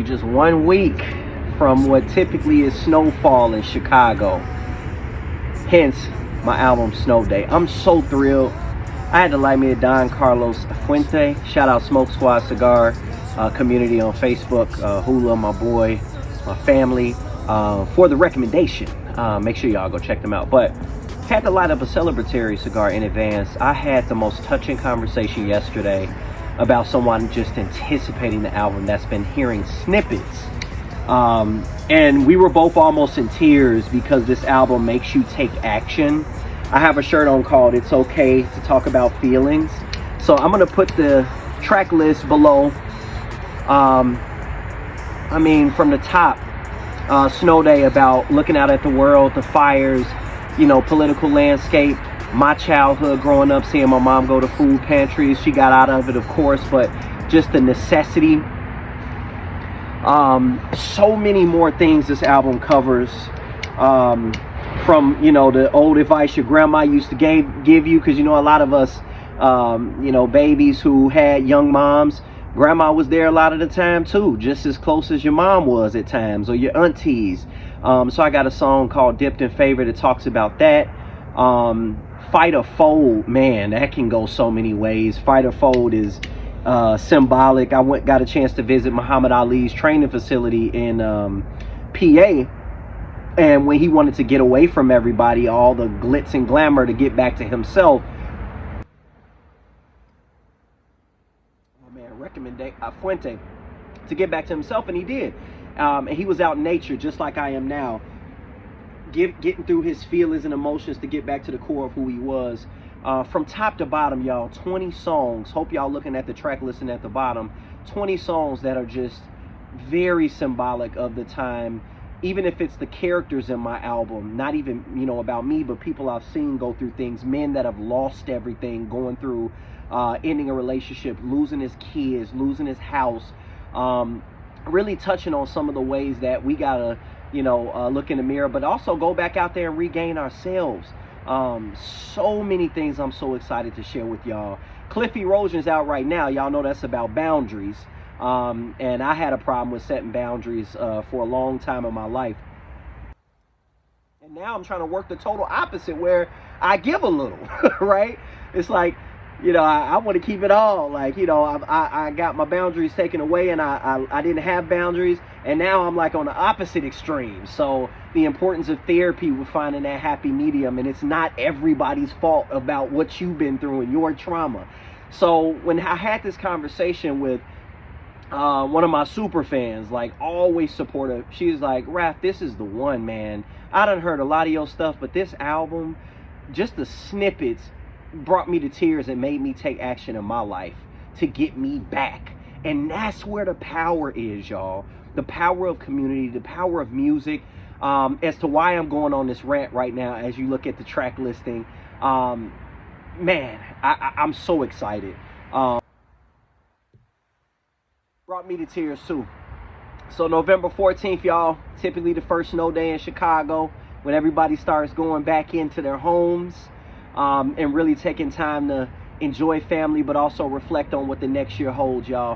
just 1 week from what typically is snowfall in Chicago. Hence, my album Snow Day. I'm so thrilled. I had to light me a Don Carlos Fuente. Shout out Smoke Squad Cigar community on Facebook. Hula, my boy, my family, for the recommendation. Make sure y'all go check them out. But had to light up a celebratory cigar in advance. I had the most touching conversation yesterday about someone just anticipating the album that's been hearing snippets. And we were both almost in tears because this album makes you take action. I have a shirt on called It's Okay to Talk About Feelings. So I'm going to put the track list below. I mean, from the top, Snow Day, about looking out at the world, the fires, you know, political landscape, my childhood growing up, seeing my mom go to food pantries. She got out of it, of course, but just the necessity. So many more things this album covers, from, you know, the old advice your grandma used to give you, because, you know, a lot of us, you know, babies who had young moms, grandma was there a lot of the time too, just as close as your mom was at times, or your aunties. So I got a song called Dipped in Favor that talks about that. Fight or Fold, man, that can go so many ways. Fight or Fold is symbolic. I got a chance to visit Muhammad Ali's training facility in PA, and when he wanted to get away from everybody, all the glitz and glamour, to get back to himself, Fuente, to get back to himself, and he did. And he was out in nature just like I am now, getting through his feelings and emotions to get back to the core of who he was. From top to bottom, y'all, 20 songs. Hope y'all looking at the track listing at the bottom. 20 songs that are just very symbolic of the time, even if it's the characters in my album, not even, you know, about me, but people I've seen go through things, men that have lost everything, going through ending a relationship, losing his kids, losing his house, really touching on some of the ways that we gotta, you know, look in the mirror, but also go back out there and regain ourselves. So many things I'm so excited to share with y'all. Cliff Erosion's out right now. Y'all know that's about boundaries. And I had a problem with setting boundaries for a long time in my life. And now I'm trying to work the total opposite, where I give a little, right? It's like, you know, I want to keep it all. Like, you know, I got my boundaries taken away, and I didn't have boundaries, and now I'm like on the opposite extreme. So the importance of therapy with finding that happy medium, and it's not everybody's fault about what you've been through and your trauma. So when I had this conversation with one of my super fans, like always supportive, she was like, Raph, this is the one, man. I done heard a lot of your stuff, but this album, just the snippets, brought me to tears and made me take action in my life to get me back. And that's where the power is, y'all. The power of community, the power of music. As to why I'm going on this rant right now, as you look at the track listing, man, I'm so excited. Brought me to tears too. So November 14th, y'all, typically the first snow day in Chicago, when everybody starts going back into their homes, and really taking time to enjoy family, but also reflect on what the next year holds, y'all.